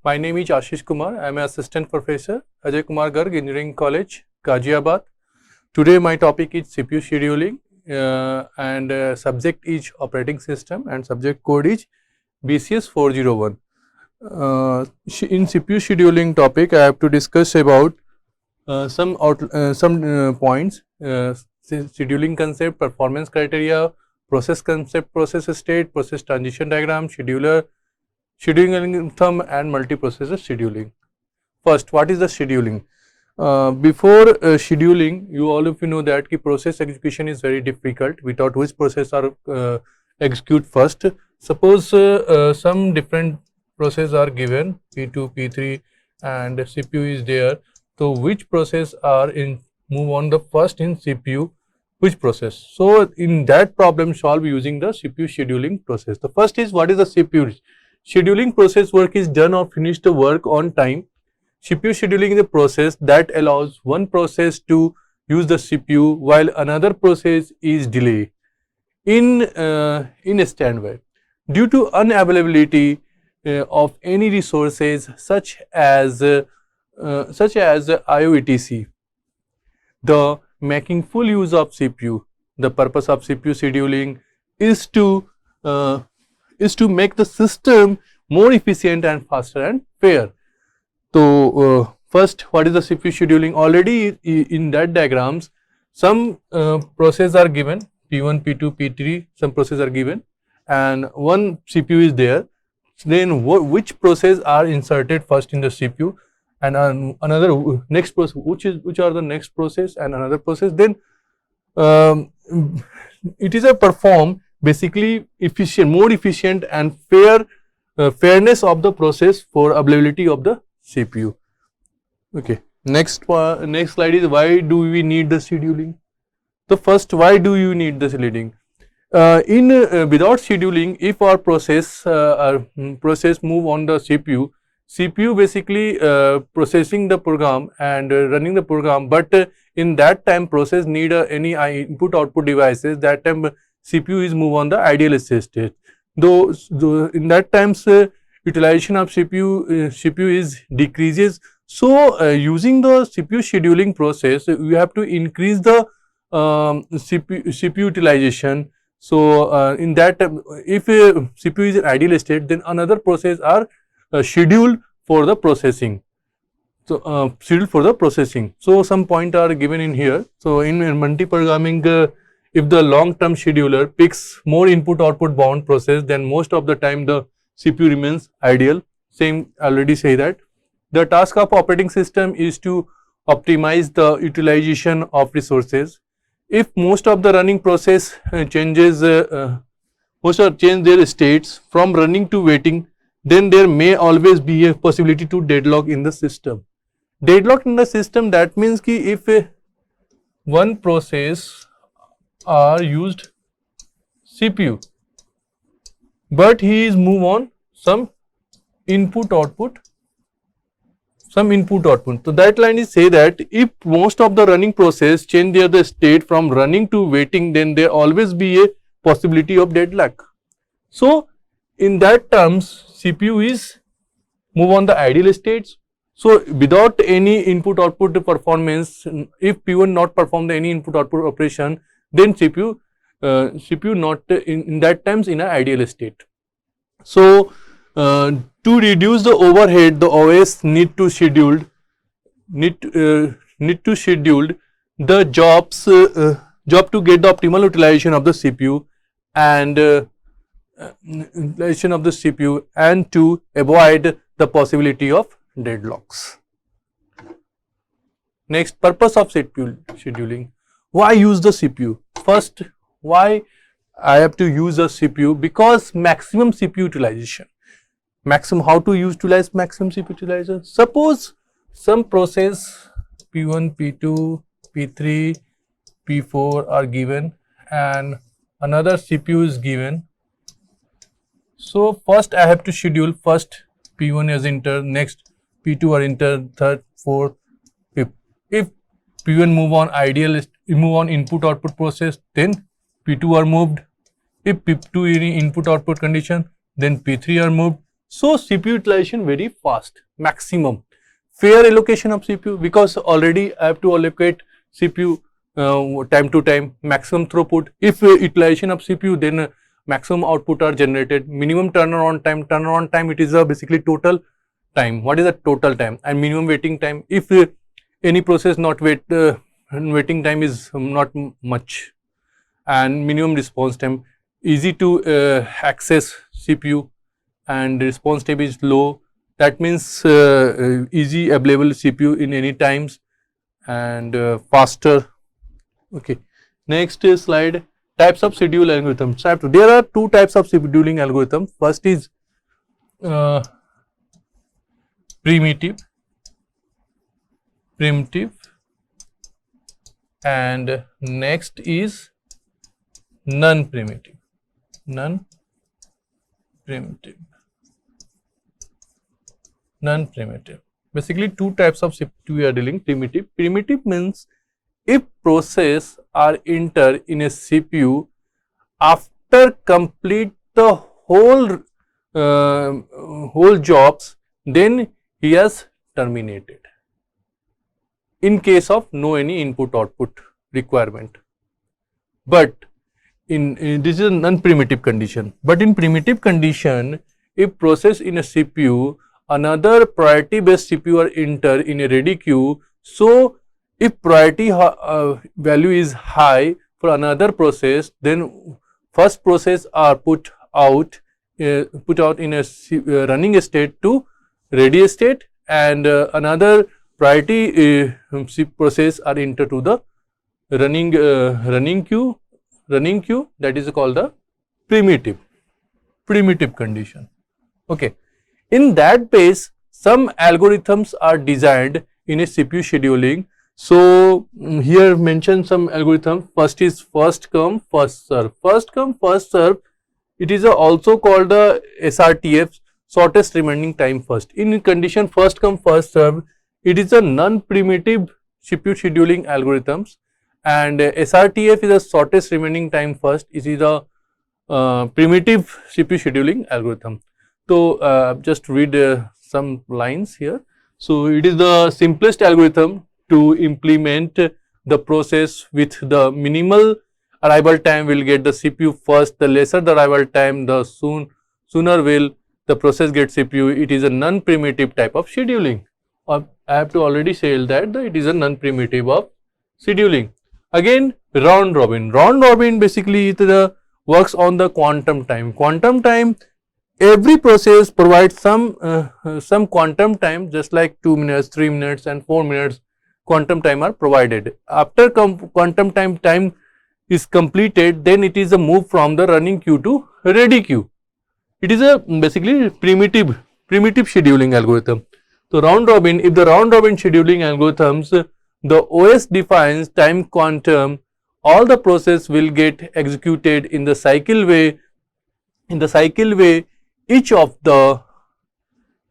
My name is Ashish Kumar. I am an assistant professor, Ajay Kumar Garg, Engineering College, Ghaziabad. Today my topic is CPU scheduling and subject is operating system and subject code is BCS 401. In CPU scheduling topic, I have to discuss about some points, scheduling concept, performance criteria, process concept, process state, process transition diagram, scheduling algorithm and multiprocessor scheduling. First, what is the scheduling? Before scheduling, all of you know that process execution is very difficult, without which process are execute first. Suppose some different process are given, P2, P3 and CPU is there. So which process are move on the first in CPU, which process? So in that problem solve using the CPU scheduling process. The first is, what is the CPU? Scheduling process work is done or finish the work on time. CPU scheduling is a process that allows one process to use the CPU while another process is delayed in a standby. Due to unavailability of any resources such as IO etc. The making full use of CPU. The purpose of CPU scheduling is to make the system more efficient and faster and fair. So first, what is the CPU scheduling? Already in that diagrams, some processes are given, P1, P2, P3, some processes are given and one CPU is there. Then which process are inserted first in the CPU and another next process, which are the next process and another process. Then it is a perform basically efficient, more efficient and fairness of the process for availability of the CPU. Okay. Next slide is, why do we need the scheduling? So first, why do you need the scheduling? Without scheduling, if our process move on the CPU basically processing the program and running the program, but in that time process need any input output devices. That time CPU is move on the ideal state. Though in that times utilization of CPU is decreases. So using the CPU scheduling process, we have to increase the CPU utilization. So in that, if CPU is in ideal state, then another process are scheduled for the processing. So scheduled for the processing. So some point are given in here. So in multi-programming, if the long-term scheduler picks more input-output bound process, then most of the time the CPU remains ideal. Same already say that. The task of operating system is to optimize the utilization of resources. If most of the running process change their states from running to waiting, then there may always be a possibility to deadlock in the system. Deadlock in the system, that means ki if one process are used CPU, but he is move on some input output. So that line is say that if most of the running process change their state from running to waiting, then there always be a possibility of deadlock. So in that terms, CPU is move on the ideal states. So without any input output performance, if P1 not perform any input output operation, then CPU not in that times in an ideal state. So to reduce the overhead, the OS need to schedule the job to get the optimal utilization of the CPU and utilization of the CPU and to avoid the possibility of deadlocks. Next, purpose of CPU scheduling. Why use the CPU? First, why I have to use a CPU? Because maximum CPU utilization. How to utilize maximum CPU utilization? Suppose some process P1, P2, P3, P4 are given and another CPU is given. So first I have to schedule, first P1 is enter, next P2 are enter, third, fourth, fifth. If P1 move on input output process, then P2 are moved. If P2 is in input output condition, then P3 are moved. So CPU utilization very fast, maximum. Fair allocation of CPU, because already I have to allocate CPU time to time, maximum throughput. If utilization of CPU, then maximum output are generated. Minimum turnaround time, it is basically total time. What is the total time? And minimum waiting time, if any process not waiting time is not much, and minimum response time, easy to access CPU, and response time is low. That means easy available CPU in any times, and faster. Okay. Next slide, types of schedule algorithms. There are two types of scheduling algorithm. First is primitive, and next is non-primitive. Basically, two types of CPU we are dealing. Primitive means if process are enter in a CPU after complete the whole jobs, then he has terminated, in case of no any input output requirement. But in this is a non-primitive condition. But in primitive condition, if process in a CPU, another priority based CPU are enter in a ready queue. So if priority value is high for another process, then first process are put out in a running state to ready state, and another priority process are enter to the running queue, that is called the primitive condition. Okay. In that base, some algorithms are designed in a CPU scheduling. So here mention some algorithm. First is first come first serve. First come first serve, it is also called the SRTF, shortest remaining time first. In condition first come first serve, it is a non-primitive CPU scheduling algorithms, and SRTF is a shortest remaining time first. It is a primitive CPU scheduling algorithm. So just read some lines here. So it is the simplest algorithm to implement the process with the minimal arrival time will get the CPU first. The lesser the arrival time, the sooner will the process get CPU. It is a non-primitive type of scheduling. I have to already say that it is a non-primitive of scheduling. Again, round robin. Round robin basically it works on the quantum time. Quantum time, every process provides some quantum time, just like 2 minutes, 3 minutes and 4 minutes quantum time are provided. After quantum time is completed, then it is a move from the running queue to ready queue. It is a basically primitive scheduling algorithm. So round robin, if the round robin scheduling algorithms, the OS defines time quantum, all the process will get executed in the cycle way. In the cycle way, each of the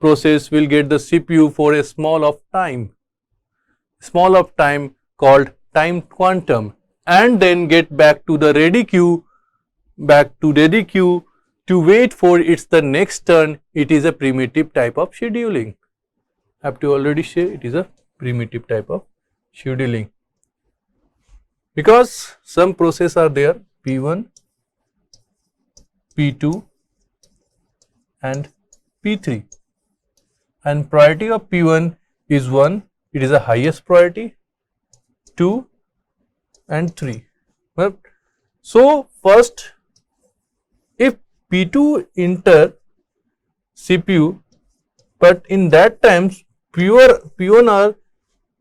process will get the CPU for a small of time called time quantum, and then get back to the ready queue, to wait for its the next turn. It is a primitive type of scheduling. I have to already say it is a primitive type of scheduling, because some process are there, P1, P2 and P3, and priority of P1 is 1, it is the highest priority, 2 and 3. Well, so first, if P2 enter CPU, but in that times P1 are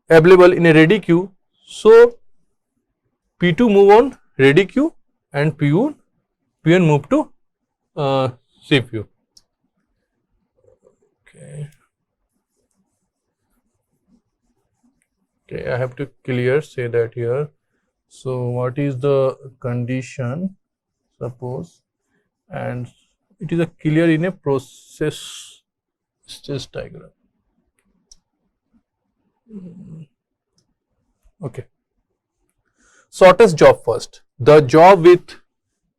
available in a ready queue, so P2 move on ready queue and P1 move to CPU. Okay, I have to say that here. So what is the condition? Suppose, and it is a clear in a process stress diagram. Okay. Shortest job first. The job with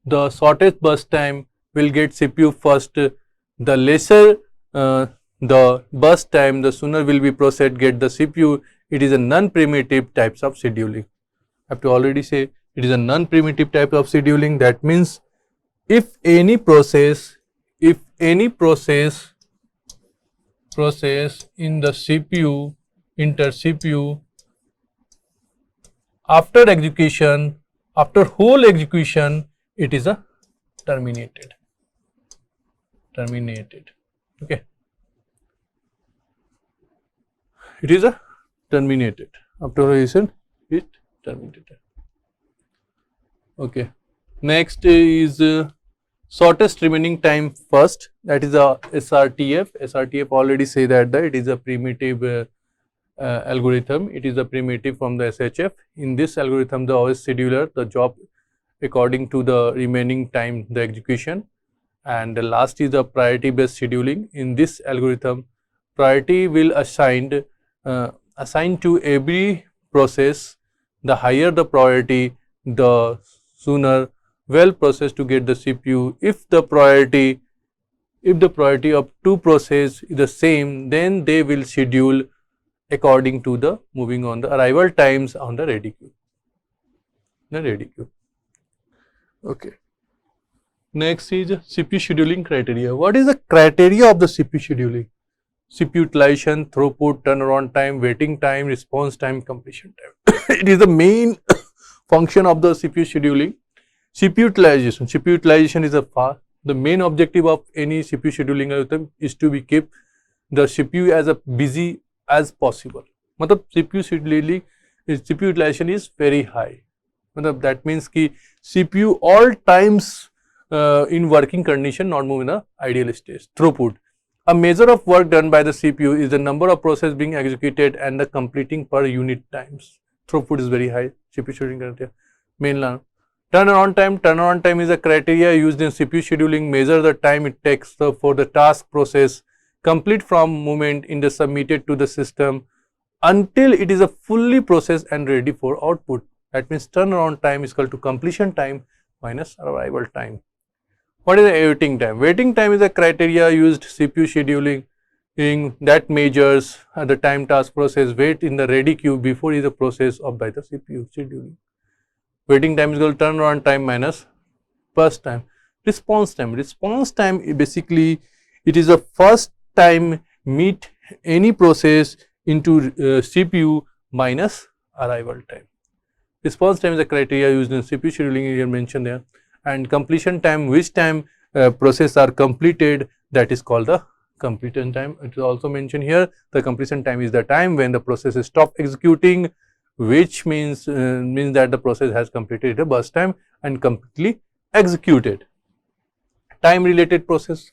the shortest burst time will get CPU first. The lesser the burst time, the sooner will be processed get the CPU. It is a non-primitive types of scheduling. I have to already say it is a non-primitive type of scheduling. That means if any process in the CPU, inter CPU, after execution, after whole execution, it is a terminated. Okay, it is a terminated. After execution, it terminated. Okay, next is shortest remaining time first, that is a SRTF. SRTF already say that it is a primitive algorithm. It is a primitive from the SHF. In this algorithm, the OS scheduler the job according to the remaining time the execution, and the last is the priority based scheduling. In this algorithm, priority will assigned to every process. The higher the priority, the sooner well process to get the CPU. If the priority of two process is the same, then they will schedule according to the moving on the arrival times on the ready queue. Okay. Next is CPU scheduling criteria. What is the criteria of the CPU scheduling? CPU utilization, throughput, turnaround time, waiting time, response time, completion time. It is the main function of the CPU scheduling. CPU utilization is the main objective of any CPU scheduling algorithm is to be keep the CPU as busy as possible. मतलब CPU utilization is very high. मतलब that means कि CPU all times in working condition, not move in the ideal state. Throughput. A measure of work done by the CPU is the number of processes being executed and the completing per unit times. Throughput is very high. CPU scheduling criteria. Mainland. Turnaround time is a criteria used in CPU scheduling. Measure the time it takes for the task process complete from moment in the submitted to the system until it is a fully processed and ready for output. That means turnaround time is equal to completion time minus arrival time. What is the waiting time? Waiting time is a criteria used CPU scheduling that measures the time task process wait in the ready queue before is the process of by the CPU scheduling. Waiting time is equal to turnaround time minus burst time. Response time basically it is the first time meet any process into CPU minus arrival time. Response time is a criteria used in CPU scheduling here mentioned there, and completion time, which time process are completed, that is called the completion time. It is also mentioned here. The completion time is the time when the process is stop executing, which means that the process has completed the burst time and completely executed. Time related process,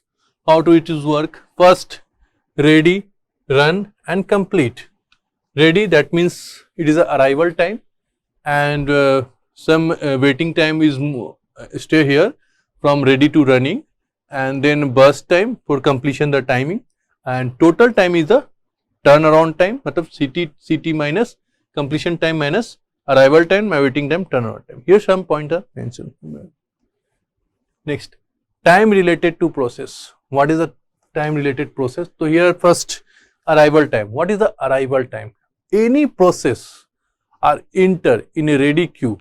how do it is work? First, ready, run and complete. Ready, that means it is a arrival time, and some waiting time is stay here from ready to running, and then burst time for completion the timing, and total time is the turnaround time, matlab CT minus completion time minus arrival time, my waiting time, turnaround time. Here some pointer mentioned. Next, time related to process. What is the time related process? So here first arrival time. What is the arrival time? Any process are enter in a ready queue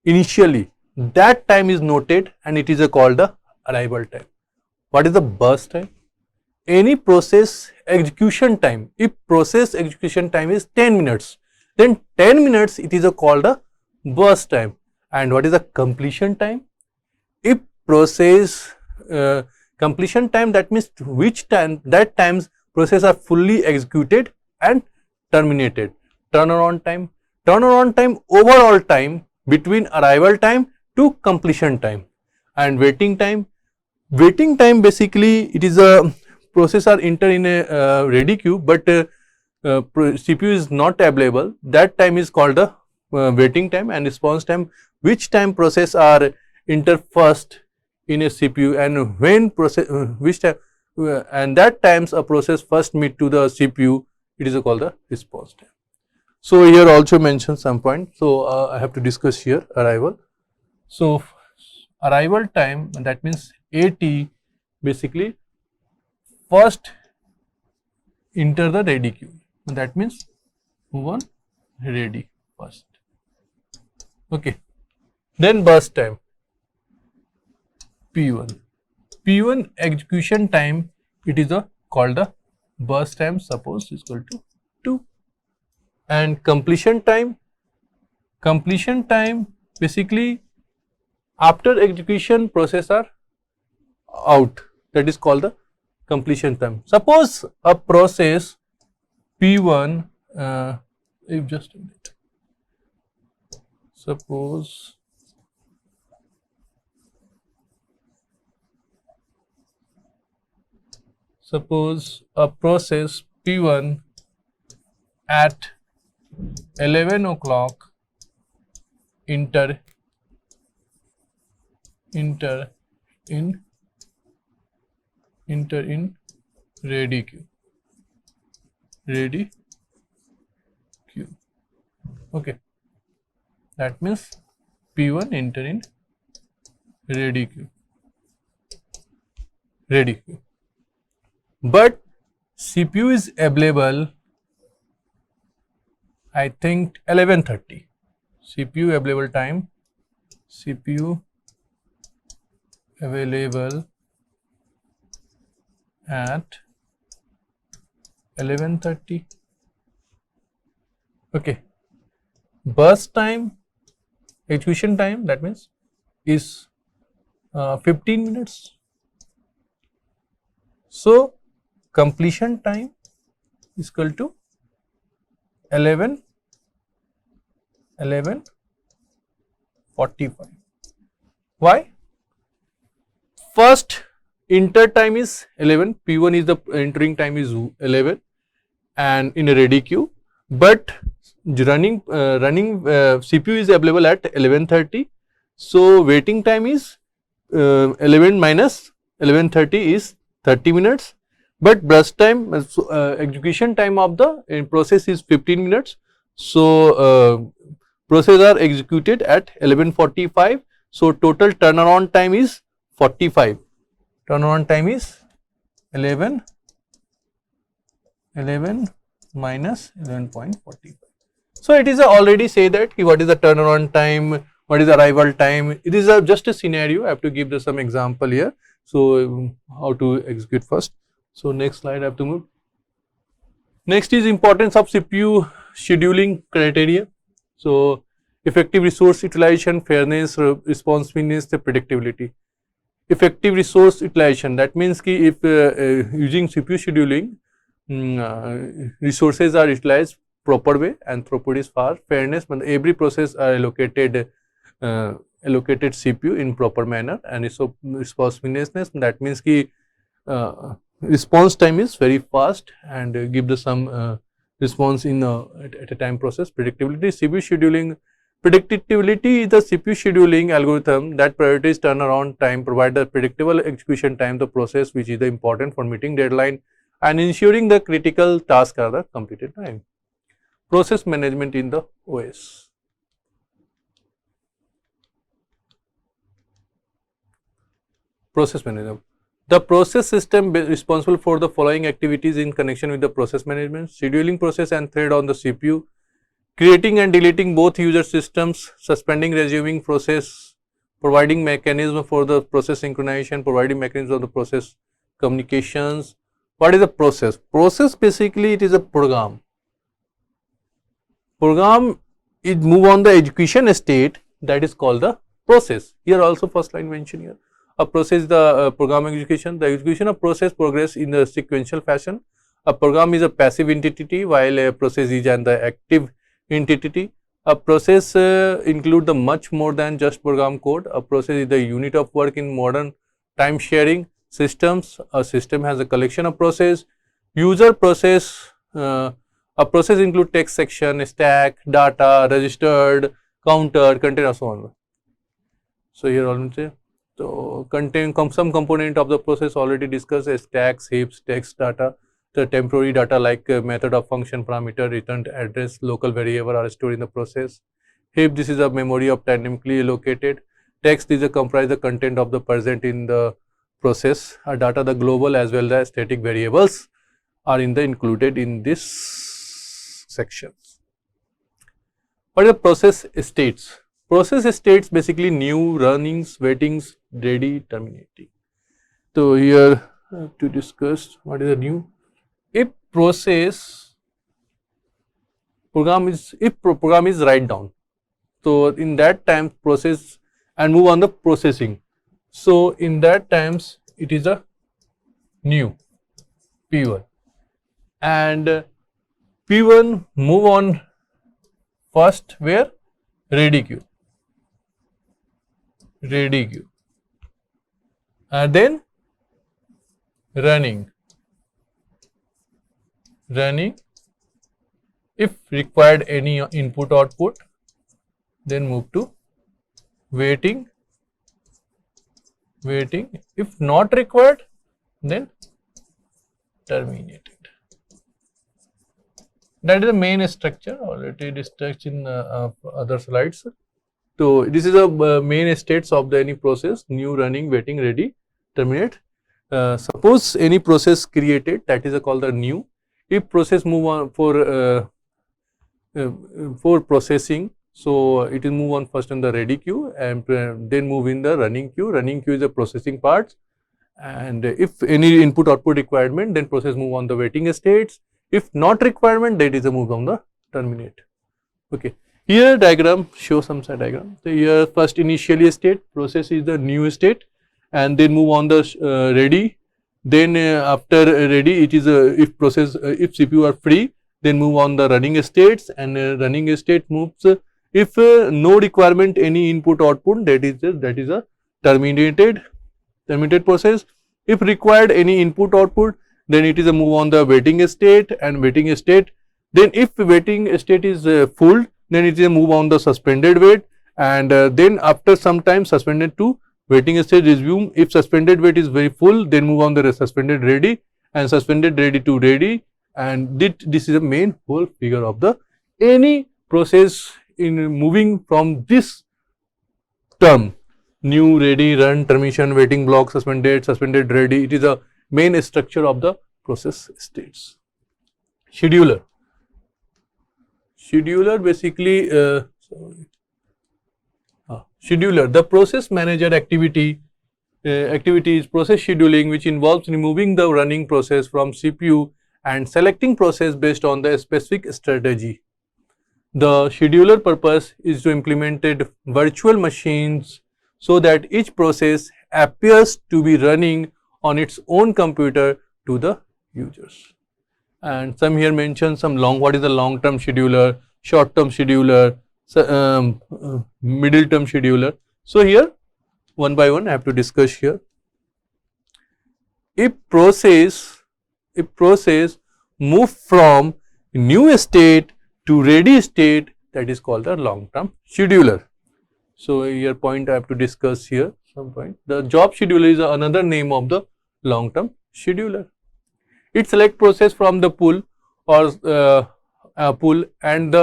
initially, that time is noted and it is called the arrival time. What is the burst time? Any process execution time. If process execution time is 10 minutes, then 10 minutes it is called the burst time. And what is the completion time? If process completion time, that means which time that times process are fully executed and terminated. Turnaround time overall time between arrival time to completion time. And waiting time basically it is a process are enter in a ready queue, but CPU is not available, that time is called the waiting time. And response time, which time process are enter first in a CPU and when process which time and that times a process first meet to the CPU, it is called the response time. So here also mention some point. So I have to discuss here arrival. So arrival time, that means AT, basically first enter the ready queue. That means move on ready first. Okay. Then burst time P1. P1 execution time, it is called the burst time, suppose is equal to 2. And completion time basically after execution process are out, that is called the completion time. Suppose a process P1, if just a minute, suppose a process P1 at 11 o'clock enter in ready queue. Okay, that means P1 enter in ready queue. But CPU is available, I think 11:30. CPU available time, CPU available at 11:30. Okay. Burst time, execution time, that means is 15 minutes. So completion time is equal to 11:45. Why? First enter time is 11, P1 is the entering time is 11 and in a ready queue, but running CPU is available at 11:30. So waiting time is 11 minus 11:30 is 30 minutes, but burst time, execution time of the process is 15 minutes. So process are executed at 11:45. So total turnaround time is 45. Turnaround time is 11 minus 11.45. So it is already say that what is the turnaround time, what is the arrival time. It is just a scenario. I have to give some example here. So how to execute first. So next slide I have to move. Next is importance of CPU scheduling criteria. So effective resource utilization, fairness, responsiveness, the predictability. Effective resource utilization, that means ki if using CPU scheduling, resources are utilized proper way and throughput is fast. Fairness, every process are allocated CPU in proper manner. And so responsiveness, that means ki response time is very fast and give the some response in at a time process. Predictability, CPU scheduling. Predictability is the CPU scheduling algorithm that prioritizes turnaround time, provide the predictable execution time, the process which is the important for meeting deadline and ensuring the critical tasks are the completed time. Process management in the OS. Process management. The process system responsible for the following activities in connection with the process management: scheduling process and thread on the CPU, creating and deleting both user systems, suspending, resuming process, providing mechanism for the process synchronization, providing mechanism of the process communications. What is a process? Process basically it is a program. Program is move on the execution state, that is called the process. Here also first line mentioned here. A process is the program execution. The execution of process progress in a sequential fashion. A program is a passive entity while a process is an active entity. A process include the much more than just program code. A process is the unit of work in modern time sharing systems. A system has a collection of process. User process, a process include text section, stack, data, registered, counter, container, so on. So here also, so contain some component of the process already discussed: stacks, heaps, text, data. The temporary data like method of function, parameter, returned address, local variable are stored in the process. Heap, this is a memory of dynamically allocated. Text is a comprise the content of the present in the process. Data, the global as well as static variables. are included in this section. What are the process states? Process states basically new, runnings, waitings, ready, terminating. So here to discuss what is the new. If program is write down, so in that time process and move on the processing. So in that times it is a new P1 and P1 move on first where ready queue and then running if required any input output, then move to waiting if not required then terminated. That is the main structure, already discussed in other slides. So this is the main states of the any process: new, running, waiting, ready, terminate. Suppose any process created, that is called the new. If process move on for processing, so it will move on first in the ready queue and then move in the running queue. Running queue is the processing part, and if any input output requirement, then process move on the waiting states. If not requirement, that is a move on the terminate. Okay. Here diagram show some side diagram. So here first initially state, process is the new state, and then move on the ready. Then after ready, it is if process if CPU are free, then move on the running states, and running state moves if no requirement any input output, that is a terminated process. If required any input output, then it is a move on the waiting state and waiting state. Then if waiting state is full, then it is a move on the suspended wait, and then after some time suspended to waiting state resume. If suspended wait is very full, then move on the suspended ready and suspended ready to ready, and this is the main whole figure of the any process in moving from this term: new, ready, run, termination, waiting block, suspended, ready. It is a main structure of the process states. Scheduler basically scheduler, the process manager activity is process scheduling, which involves removing the running process from CPU and selecting process based on the specific strategy. The scheduler purpose is to implement virtual machines so that each process appears to be running on its own computer to the users. And some here mention some what is the long term scheduler, short term scheduler, middle term scheduler. So here one by one I have to discuss here. If process move from new state to ready state, that is called the long term scheduler. So here point I have to discuss here some point. The job scheduler is another name of the long term scheduler. It select process from the pool or and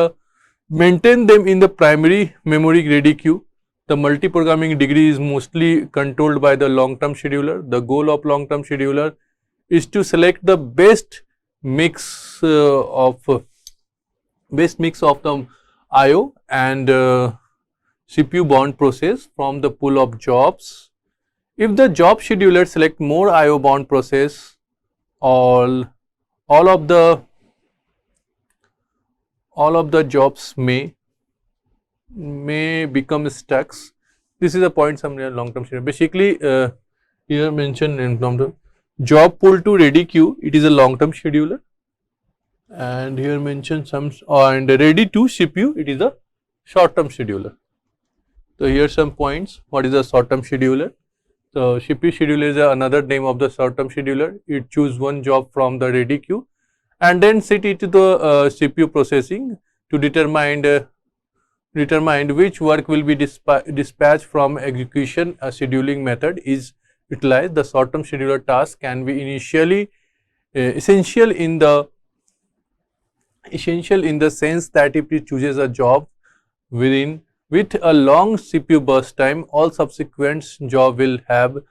maintain them in the primary memory ready queue. The multi-programming degree is mostly controlled by the long-term scheduler. The goal of long-term scheduler is to select the best mix of the I/O and CPU bound process from the pool of jobs. If the job scheduler select more I/O bound process, all of the jobs may become stuck. This is a point some long term scheduler. Basically here mentioned in long term job pool to ready queue, it is a long term scheduler, and here mentioned some and ready to CPU, it is a short term scheduler. So here some points. What is a short term scheduler? So CPU scheduler is another name of the short term scheduler. It choose one job from the ready queue and then set it to the CPU processing to determine which work will be dispatched from execution. A scheduling method is utilized. The short term scheduler task can be initially essential in the sense that if it chooses a job with a long CPU burst time, all subsequent job will have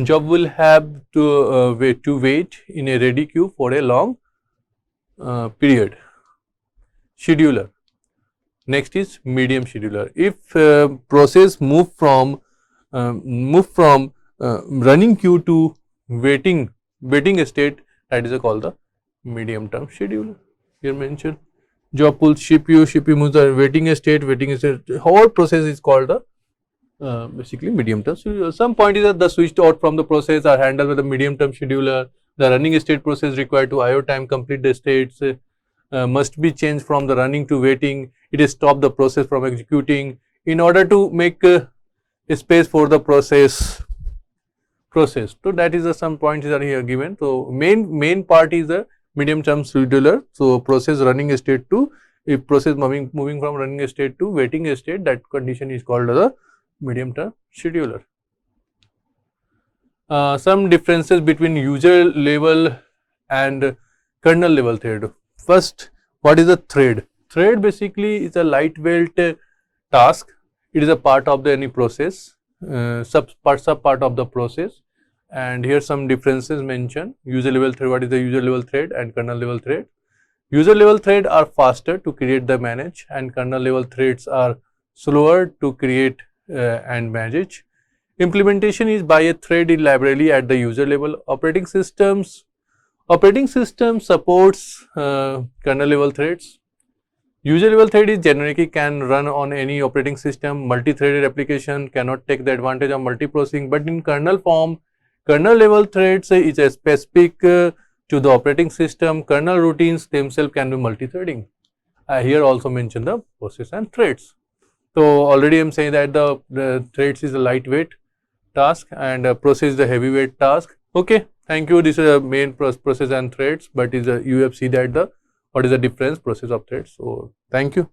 job will have to wait in a ready queue for a long period. Scheduler. Next is medium scheduler. If process move from running queue to waiting state, that is called the medium term scheduler. Here mentioned job pulls CPU moves the waiting state. Whole process is called the basically medium term. So some point is that the switched out from the process are handled with the medium term scheduler. The running state process required to IO time complete the states must be changed from the running to waiting. It is stop the process from executing in order to make a space for the process. So that is some points are here given. So main part is the medium term scheduler. So process running state to if process moving from running state to waiting state, that condition is called the medium term scheduler. Some differences between user level and kernel level thread. First, what is a thread? Thread basically is a lightweight task. It is a part of any process, sub part of the process. And here some differences mentioned. User level thread, what is the user level thread and kernel level thread? User level thread are faster to create the manage, and kernel level threads are slower to create and manage. Implementation is by a thread in library at the user level. Operating system supports kernel level threads. User level thread is generically can run on any operating system. Multi-threaded application cannot take the advantage of multiprocessing, but in kernel form, kernel level threads is a specific to the operating system. Kernel routines themselves can be multi-threading. Here also mention the process and threads. So already I am saying that the threads is a lightweight task and process is a heavyweight task. Okay, thank you. This is a main process and threads, but is you have seen that what is the difference process of threads. So thank you.